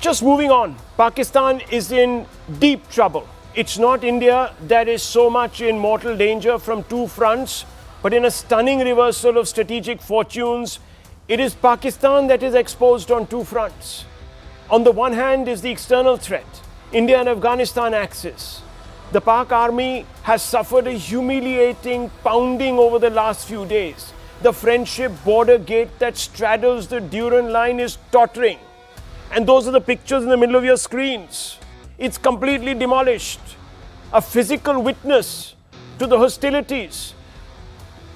Just moving on, Pakistan is in deep trouble. It's not India that is so much in mortal danger from two fronts, but in a stunning reversal of strategic fortunes, it is Pakistan that is exposed on two fronts. On the one hand is the external threat, India and Afghanistan axis. The Pak army has suffered a humiliating pounding over the last few days. The friendship border gate that straddles the Durand Line is tottering. And those are the pictures in the middle of your screens. It's completely demolished. A physical witness to the hostilities.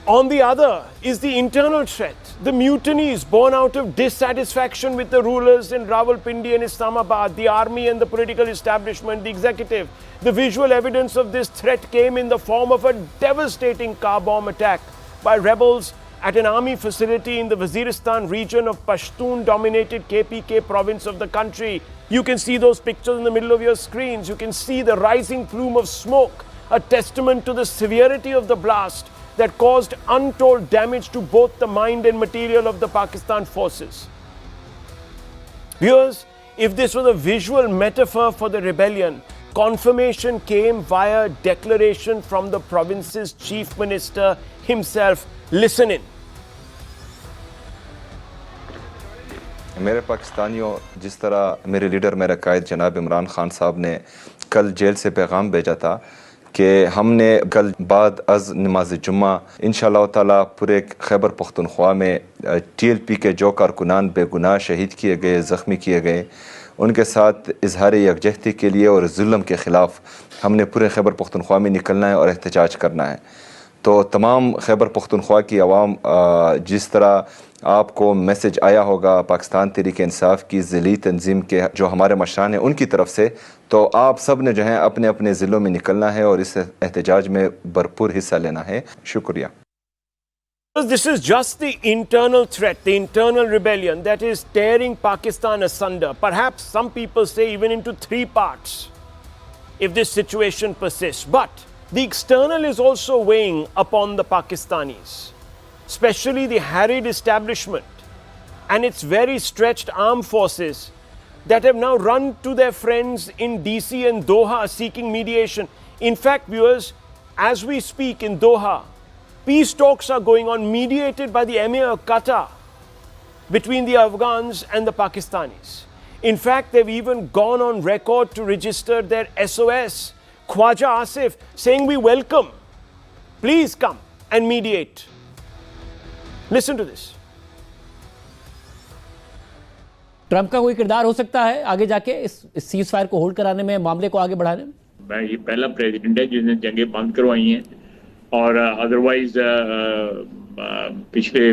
On the other is the internal threat, the mutinies born out of dissatisfaction with the rulers in Rawalpindi and Islamabad, the army and the political establishment, the executive. The visual evidence of this threat came in the form of a devastating car bomb attack by rebels at an army facility in the Waziristan region of Pashtun-dominated KPK province of the country. You can see those pictures in the middle of your screens. You can see the rising plume of smoke, a testament to the severity of the blast that caused untold damage to both the mind and material of the Pakistan forces. Viewers, if this was a visual metaphor for the rebellion, confirmation came via declaration from the province's chief minister himself. Listen in. मेरे पाकिस्तानियों, जिस तरह मेरे leader मेरे कायद जनाब इमरान खान साहब ने कल जेल से पैगाम भेजा था कि हमने कल बाद अज़ नमाज जुम्मा इंशाअल्लाह ताला पूरे खैबर पख्तूनख्वा में TLP के जो कारकुनान बेगुनाह शहीद किए गए, ज़ख्मी किए गए, उनके साथ इजहार यकजहती के लिए और जुल्म के ख़िलाफ़ हमने पूरे खैबर पख्तूनख्वा में निकलना है और एहतजाज करना है। तो तमाम खैबर पख्तूनख्वा की आवाम, जिस तरह आपको मैसेज आया होगा पाकिस्तान तहरीक इंसाफ की ज़िली तंजीम के जो हमारे मशरान हैं उनकी तरफ से, तो आप सब ने जो है अपने अपने ज़िलों में निकलना है और इस एहतजाज में भरपूर हिस्सा लेना है। शुक्रिया। This is just the internal threat, the internal rebellion that is tearing Pakistan asunder. Perhaps some people say even into three parts if this situation persists. But the external is also weighing upon the Pakistanis, especially the harried establishment and its very stretched armed forces that have now run to their friends in DC and Doha seeking mediation. In fact, viewers, as we speak in Doha, peace talks are going on mediated by the Emir of Qatar between the Afghans and the Pakistanis. In fact, they've even gone on record to register their SOS, Khwaja Asif, saying we welcome, please come and mediate. Listen to this. Trump का कोई किरदार हो सकता है आगे जाके इस cease fire को होल्ड कराने में, मामले को आगे बढ़ाने में? ये पहला प्रेसिडेंट है जिसने जंगें बंद करवाई हैं और अदरवाइज पिछले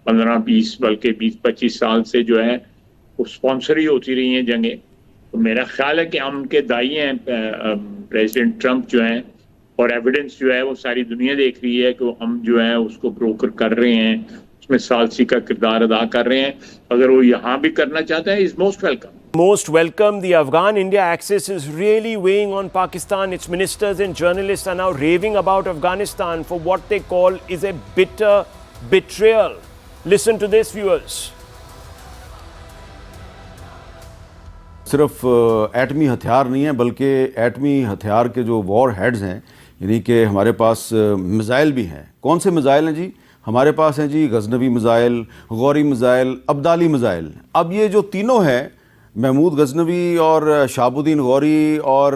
15-20 बल्कि 20-25 साल से जो है वो स्पॉन्सर ही होती रही हैं जंगें। तो मेरा ख्याल है कि हम उनके दाई हैं प्रेसिडेंट ट्रंप जो हैं, और एविडेंस जो है वो सारी दुनिया देख रही है कि हम जो है उसको ब्रोकर कर रहे हैं, उसमें सालसी का किरदार अदा कर रहे हैं। अगर वो यहाँ भी करना चाहता है, is most welcome. Most welcome. The Afghan-India axis is really weighing on Pakistan. Its ministers and journalists are now raving about Afghanistan for what they call is a bitter betrayal. Listen to this, viewers. सिर्फ एटमी हथियार नहीं है, बल्कि एटमी हथियार के जो war heads हैं, यानी कि हमारे पास मिसाइल भी हैं। कौन से मिसाइल हैं जी? हमारे पास हैं जी Ghaznavi missile, Ghauri missile, Abdali missile. अब ये जो तीनों हैं, महमूद गजनवी और शाहबुद्दीन गौरी और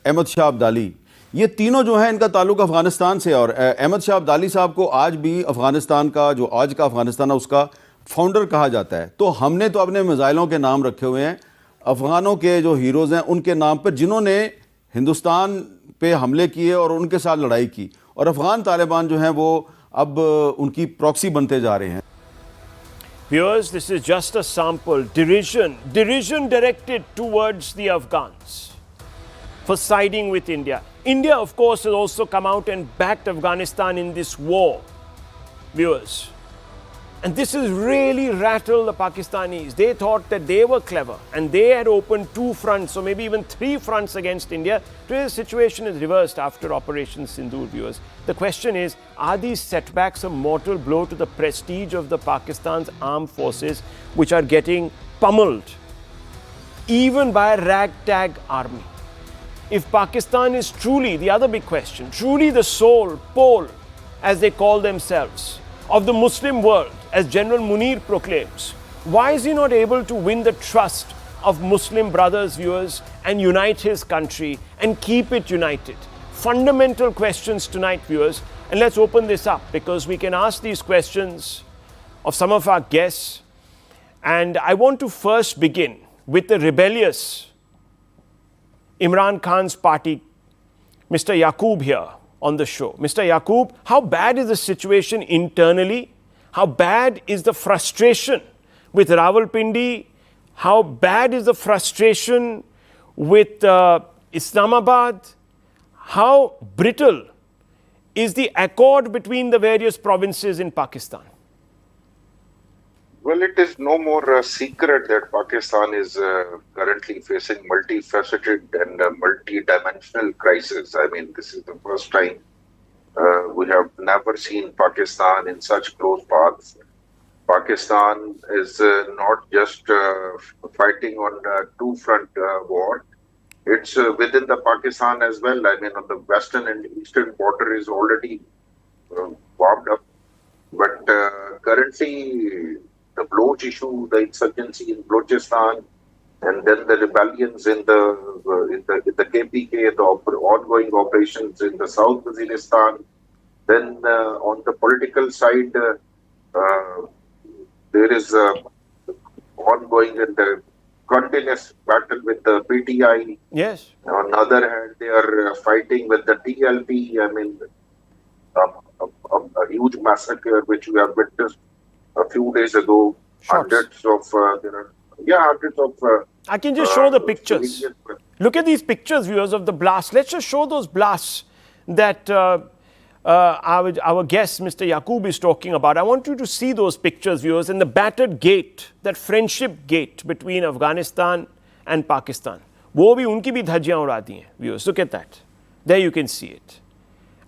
अहमद शाह अब्दाली, ये तीनों जो हैं इनका ताल्लुक अफ़गानिस्तान से। और अहमद शाह अब्दाली साहब को आज भी अफ़गानिस्तान का, जो आज का अफ़गानिस्तान है, उसका फाउंडर कहा जाता है। तो हमने तो अपने मिसाइलों के नाम रखे हुए हैं अफ़गानों के जो हीरोज़ हैं उनके नाम पर, जिन्होंने हिंदुस्तान पे हमले किए और उनके साथ लड़ाई की। और अफ़गान तालिबान जो हैं वो अब उनकी प्रॉक्सी बनते जा रहे हैं। Viewers, this is just a sample. Derision directed towards the Afghans for siding with India. India, of course, has also come out and backed Afghanistan in this war, viewers. And this has really rattled the Pakistanis. They thought that they were clever and they had opened 2 fronts or maybe even 3 fronts against India. Today the situation is reversed after Operation Sindoor, viewers. The question is, are these setbacks a mortal blow to the prestige of the Pakistan's armed forces, which are getting pummeled even by a ragtag army. If Pakistan is truly, the other big question, truly the sole pole, as they call themselves, of the Muslim world, as General Munir proclaims, why is he not able to win the trust of Muslim brothers, viewers, and unite his country and keep it united? Fundamental questions tonight, viewers, and let's open this up because we can ask these questions of some of our guests. And I want to first begin with the rebellious Imran Khan's party, Mr. Yaqub here on the show. Mr. Yaqub, how bad is the situation internally? How bad is the frustration with Rawalpindi? How bad is the frustration with Islamabad? How brittle is the accord between the various provinces in Pakistan? Well, it is no more a secret that Pakistan is currently facing multifaceted and multi-dimensional crisis. I mean, this is the first time we have never seen Pakistan in such close paths. Pakistan is not just fighting on a two-front war. It's within the Pakistan as well. I mean, on the western and eastern border is already warmed up. But currently, the Baloch issue, the insurgency in Balochistan, and then the rebellions in the KPK, the ongoing operations in the South Waziristan. Then on the political side, there is ongoing and the continuous battle with the PTI. Yes. On the other hand, they are fighting with the TLP. I mean, a huge massacre which we have witnessed a few days ago. Hundreds of I can just show the pictures. Look at these pictures, viewers, of the blasts. Let's just show those blasts that our guest, Mr. Yaqub, is talking about. I want you to see those pictures, viewers, and the battered gate, that friendship gate between Afghanistan and Pakistan. वो भी उनकी भी धज्जियां उड़ा दी हैं, viewers. Look at that. There you can see it.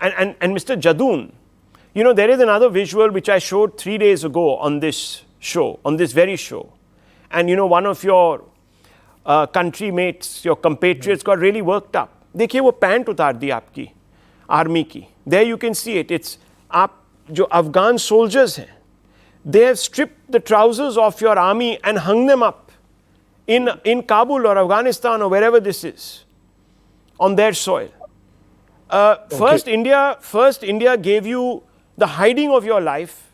And Mr. Jadoon, you know, there is another visual which I showed 3 days ago on this show, on this very show. And, you know, one of your country mates, your compatriots got really worked up. देखिए वो pant उतार दी आपकी army की. There you can see it. It's आप जो Afghan soldiers हैं, they have stripped the trousers off your army and hung them up in Kabul or Afghanistan or wherever this is on their soil. First India gave you the hiding of your life,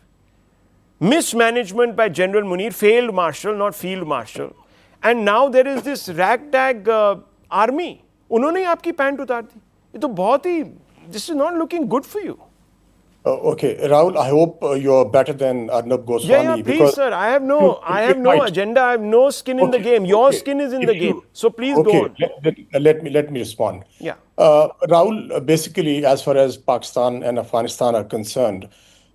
mismanagement by General Munir, failed marshal, not field marshal, and now there is this ragtag army. उन्होंने ही आपकी pant उतार दी. ये तो बहुत ही, this is not looking good for you. Okay, Rahul, I hope you're better than Arnab Goswami. Yeah, please, sir. I have no agenda. I have no skin in the game. Your skin is in the game. So please go on. Let me respond. Yeah. Rahul, basically, as far as Pakistan and Afghanistan are concerned,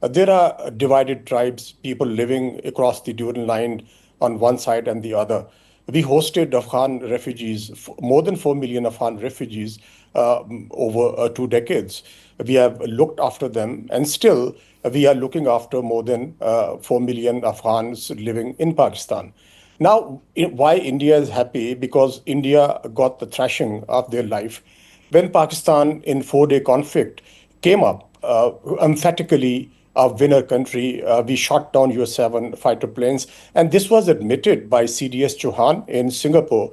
there are divided tribes, people living across the Durand Line on one side and the other. We hosted Afghan refugees, more than 4 million Afghan refugees over 2 decades. We have looked after them, and still we are looking after more than 4 million Afghans living in Pakistan. Now, why India is happy? Because India got the thrashing of their life. When Pakistan in 4-day conflict came up, emphatically a winner country, we shot down US-7 fighter planes. And this was admitted by CDS Chauhan in Singapore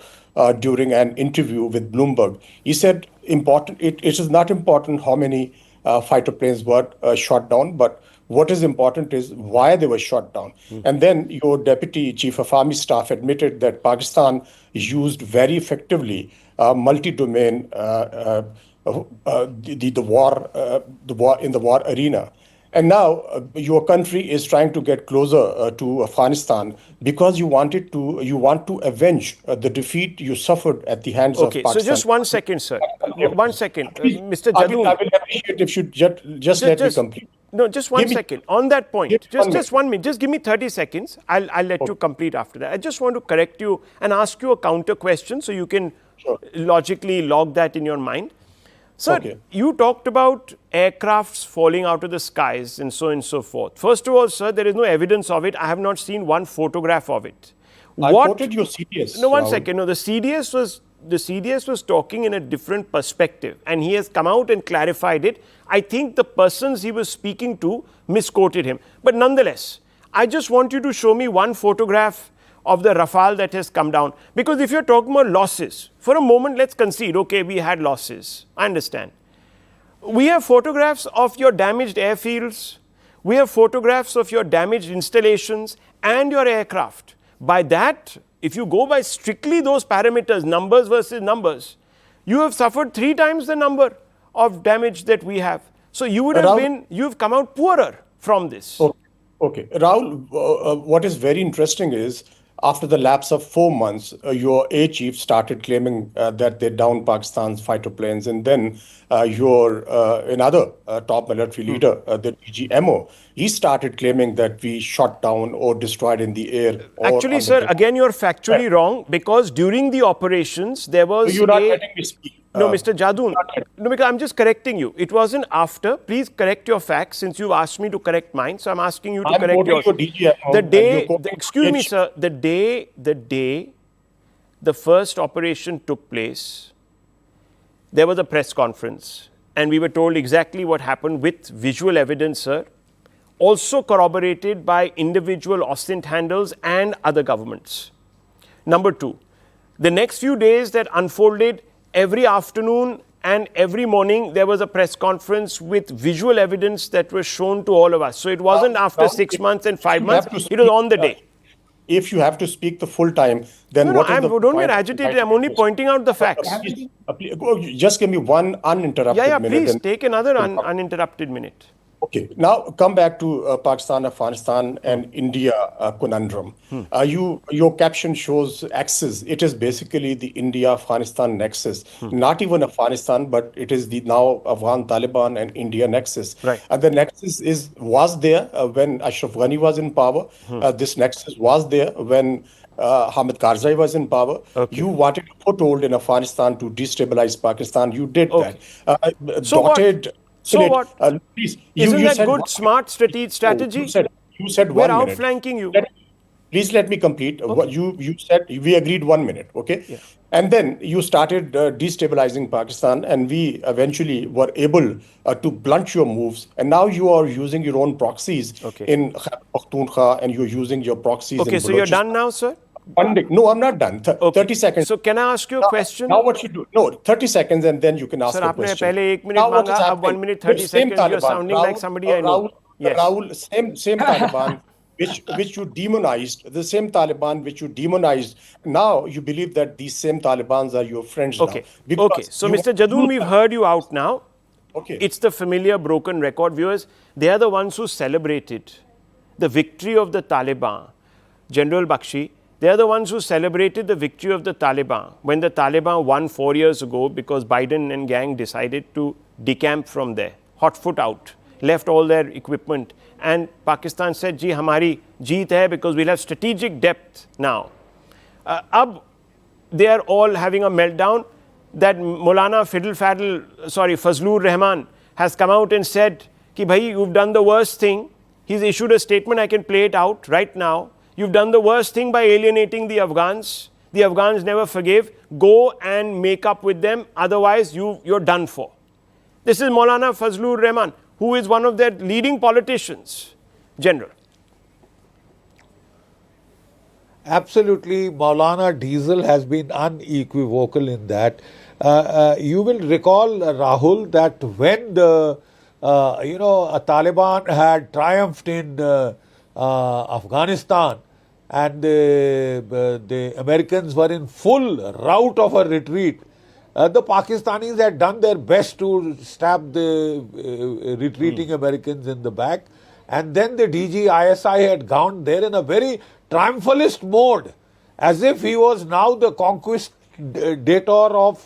during an interview with Bloomberg. He said, it is not important how many fighter planes were shot down, but what is important is why they were shot down. And then your deputy chief of army staff admitted that Pakistan used very effectively multi-domain the war in the war arena. And now your country is trying to get closer to Afghanistan because you want to avenge the defeat you suffered at the hands of Pakistan. Okay, so just 1 second, sir. 1 second. Mr. Jadoon. I will appreciate if you just let me complete. No, just 1 second. On that point, just 1 minute. Just give me 30 seconds. I'll let you complete after that. I just want to correct you and ask you a counter question so you can logically log that in your mind. Sir, you talked about aircrafts falling out of the skies and so on and so forth. First of all, sir, there is no evidence of it. I have not seen one photograph of it. I quoted your CDS. No, one second. No, the CDS was talking in a different perspective, and he has come out and clarified it. I think the persons he was speaking to misquoted him. But nonetheless, I just want you to show me one photograph of the Rafale that has come down. Because if you're talking about losses, for a moment, let's concede, okay, we had losses. I understand. We have photographs of your damaged airfields. We have photographs of your damaged installations and your aircraft. By that, if you go by strictly those parameters, numbers versus numbers, you have suffered 3 times the number of damage that we have. So you would have you've come out poorer from this. Okay. Rahul, what is very interesting is, after the lapse of 4 months, your air chief started claiming that they downed Pakistan's fighter planes, and then your another top military leader, the DGMO, he started claiming that we shot down or destroyed in the air. Actually, sir, again, you're factually wrong, because during the operations, there was You're not letting me speak. No, Mr. Jadoon, no, because I'm just correcting you. It wasn't after. Please correct your facts, since you've asked me to correct mine. So I'm asking you to correct yours. The day, excuse me, sir, the day the first operation took place, there was a press conference, and we were told exactly what happened with visual evidence, sir, also corroborated by individual OSINT handles and other governments. Number 2, the next few days that unfolded, every afternoon and every morning, there was a press conference with visual evidence that was shown to all of us. So it wasn't after 6 months and 5 months, it was on the day. If you have to speak the full time, then don't get agitated. I'm only pointing out the facts. Just give me one uninterrupted minute. Please take another uninterrupted minute. Okay, now come back to Pakistan-Afghanistan and India conundrum. Your caption shows axis. It is basically the India-Afghanistan nexus. Not even Afghanistan, but it is the now Afghan Taliban and India nexus. Right. And the nexus was there when Ashraf Ghani was in power. This nexus was there when Hamid Karzai was in power. Okay. You wanted a foothold in Afghanistan to destabilize Pakistan. You did that. So what? So what? Please, Isn't that good, smart strategy? You said 1 minute. We're outflanking you. Please let me complete. What you said, we agreed 1 minute, okay? Yeah. And then you started destabilizing Pakistan, and we eventually were able to blunt your moves. And now you are using your own proxies in Pakhtunkhwa, and you're using your proxies in Balochistan. So you're done now, sir? No, I'm not done. 30 seconds. So can I ask you a question? Now what you do? No, 30 seconons and then you can ask a question. Sir, आपने पहले 1 minute मांगा, अब 1 minute 30 seconds. You're sounding like somebody I know. Yes. Rahul, same Taliban which you demonized, the same Taliban which you demonized. Now you believe that these same Talibans are your friends now. Okay. So Mr. Jadoon, we've heard you out now. Okay. It's the familiar broken record. Viewers, they are the ones who celebrated the victory of the Taliban. General Bakshi, they are the ones who celebrated the victory of the Taliban when the Taliban won 4 years ago, because Biden and gang decided to decamp from there, hot foot out, left all their equipment. And Pakistan said, "Ji, hamari jeet hai, because we'll have strategic depth now." They are all having a meltdown. That Maulana Fazlur Rahman has come out and said, "Ki bhai, you've done the worst thing." He's issued a statement. I can play it out right now. You've done the worst thing by alienating the Afghans. The Afghans never forgive. Go and make up with them. Otherwise, you're done for. This is Maulana Fazlur Rahman, who is one of their leading politicians. General. Absolutely, Maulana Diesel has been unequivocal in that. You will recall, Rahul, that when the Taliban had triumphed in Afghanistan, and the Americans were in full rout of a retreat, the Pakistanis had done their best to stab the retreating Americans in the back, and then the DG ISI had gone there in a very triumphalist mode, as if he was now the conquistator of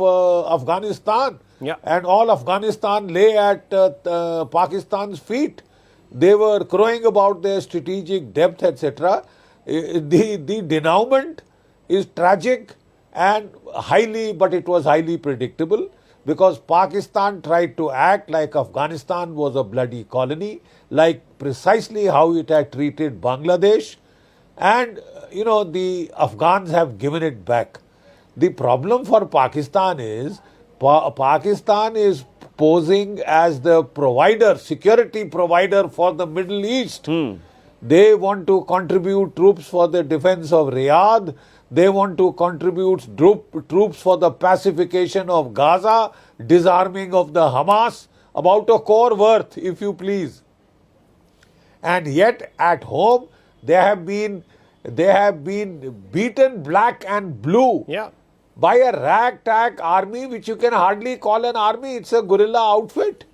Afghanistan, and all Afghanistan lay at Pakistan's feet. They were crowing about their strategic depth, etc. The denouement is tragic and but it was highly predictable, because Pakistan tried to act like Afghanistan was a bloody colony, like precisely how it had treated Bangladesh. And, the Afghans have given it back. The problem for Pakistan is, Pakistan is posing as the provider, security provider for the Middle East. They want to contribute troops for the defense of Riyadh. They want to contribute troops for the pacification of Gaza, disarming of the Hamas, about a core worth, if you please. And yet, at home, they have been beaten black and blue by a ragtag army, which you can hardly call an army. It's a guerrilla outfit.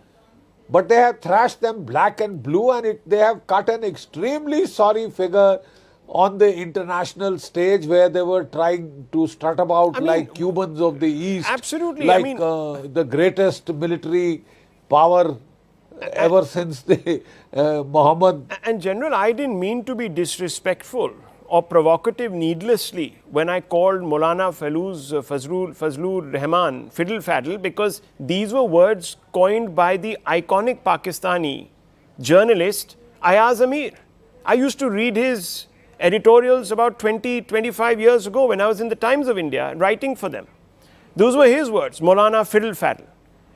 But they have thrashed them black and blue, and they have cut an extremely sorry figure on the international stage, where they were trying to strut about like Cubans of the East. Absolutely. Like the greatest military power ever since the Muhammad. And General, I didn't mean to be disrespectful or provocative needlessly when I called Maulana Fazlur Rahman fiddle faddle, because these were words coined by the iconic Pakistani journalist Ayaz Amir. I used to read his editorials about 25 years ago when I was in the Times of India writing for them. Those were his words, Maulana fiddle faddle.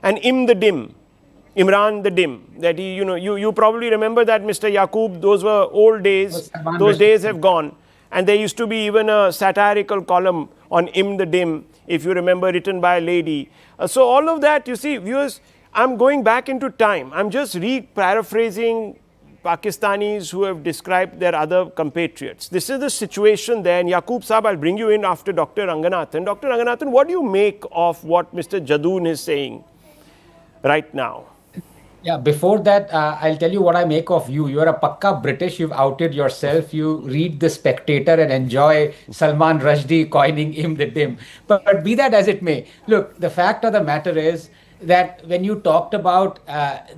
And Imran the Dim, that he, you probably remember that, Mr. Yaqub, those were old days, those days have gone. And there used to be even a satirical column on the Dim, if you remember, written by a lady. So all of that, you see, viewers, I'm going back into time. I'm just paraphrasing Pakistanis who have described their other compatriots. This is the situation there. And Yaqub Saab, I'll bring you in after Dr. Ranganathan. Dr. Ranganathan, what do you make of what Mr. Jadoon is saying right now? Yeah, before that, I'll tell you what I make of you. You're a pakka British. You've outed yourself. You read The Spectator and enjoy Salman Rushdie coining the Dim. But be that as it may, look, the fact of the matter is that when you talked about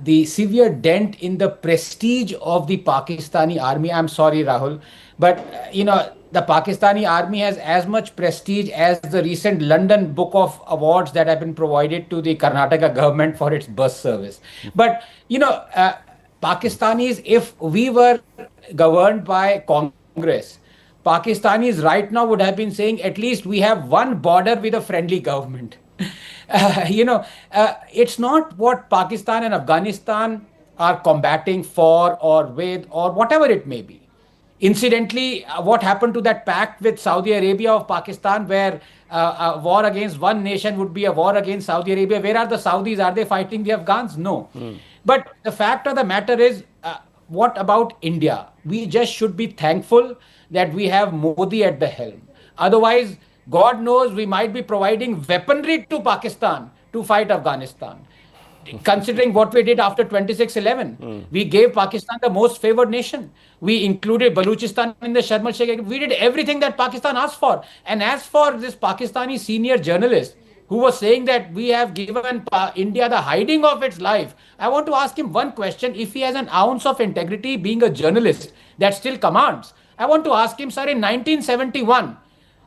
the severe dent in the prestige of the Pakistani army, I'm sorry, Rahul, but, the Pakistani army has as much prestige as the recent London Book of Awards that have been provided to the Karnataka government for its bus service. But, Pakistanis, if we were governed by Congress, Pakistanis right now would have been saying, at least we have one border with a friendly government. It's not what Pakistan and Afghanistan are combating for or with or whatever it may be. Incidentally, what happened to that pact with Saudi Arabia of Pakistan, where a war against one nation would be a war against Saudi Arabia? Where are the Saudis? Are they fighting the Afghans? No. But the fact of the matter is, what about India? We just should be thankful that we have Modi at the helm. Otherwise, God knows we might be providing weaponry to Pakistan to fight Afghanistan. Considering what we did after 26/11, we gave Pakistan the most favored nation. We included Baluchistan in the Sharm el-Sheikh. We did everything that Pakistan asked for. And as for this Pakistani senior journalist who was saying that we have given India the hiding of its life, I want to ask him one question. If he has an ounce of integrity, being a journalist that still commands, I want to ask him, sir, in 1971,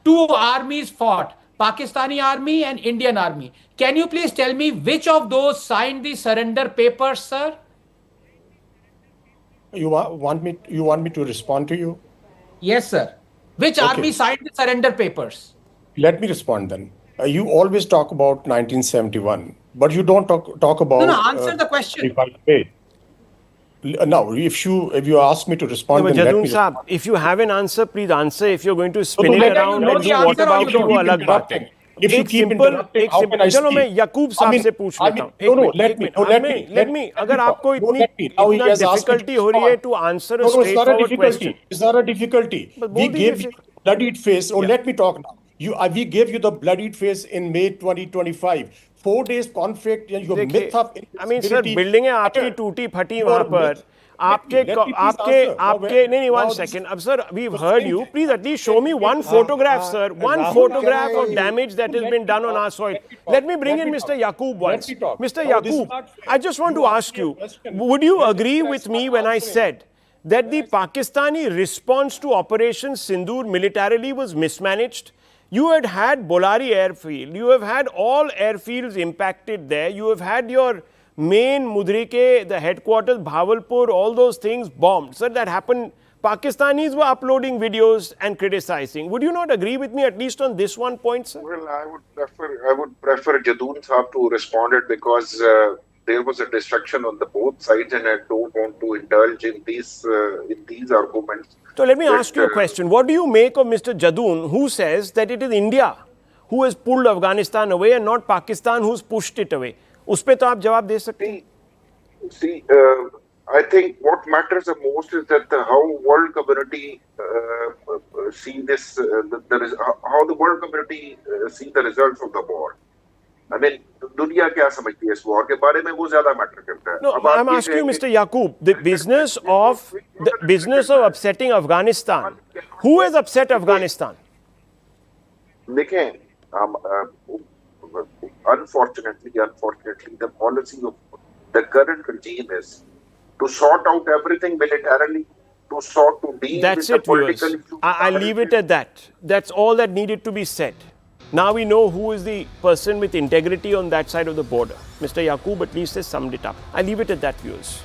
two armies fought, Pakistani army and Indian army. Can you please tell me which of those signed the surrender papers, sir? You want me to respond to you? Yes, sir. Which army signed the surrender papers? Let me respond then. You always talk about 1971, but you don't talk about. No, answer the question. No, if you ask me to respond, then let me Saab, if you have an answer, please answer. If you're going to spin it around and do what about you, वो अलग बात है. If you keep interrupting, how can I speak? चलो मैं याकूब साहब से पूछ लेता हूँ. Let me. अगर आपको इतना difficulty हो रही है to answer a straightforward question. It's not a difficulty. We gave you bloodied face. Let me talk now. We gave you the bloodied face in May 2025. 4 days conflict. Your myth of I mean, sir, building है आपकी टूटी फटी वहाँ पर. आपके नहीं, 1 second. Ab, sir, we've heard you. Please at least show me one photograph, sir. One photograph of damage that has been done on our soil. Let me bring in Mr. Yaqub once. Mr. Yaqub, I just want to ask you, would you agree with me when I said that the Pakistani response to Operation Sindoor militarily was mismanaged? You had Bolari airfield. You have had all airfields impacted there. You have had your main Mudrike, the headquarters, Bhavalpur, all those things bombed. Sir, that happened Pakistanis were uploading videos and criticizing. Would you not agree with me at least on this one point, sir? Well, I would prefer Jadoon Saab to respond it because there was a distraction on the both sides, and I don't want to indulge in these arguments. So let me ask you a question. What do you make of Mr. Jadoon, who says that it is India who has pulled Afghanistan away and not Pakistan who's pushed it away? उस पे तो आप जवाब दे सकते हैं. See, I think what matters the most is that how world community see this. How the world community see the results of the war. I mean, दुनिया क्या समझती है इस war के बारे में, वो ज़्यादा मैटर करता है. No, I'm asking you, Mr. Yaqub, the business of upsetting Afghanistan. Who has upset Afghanistan? देखें, unfortunately, the policy of the current regime is to sort out everything militarily, to deal That's with it, the political viewers. issues. I'll leave it at that. That's all that needed to be said. Now we know who is the person with integrity on that side of the border. Mr. Yaqub at least has summed it up. I'll leave it at that, viewers.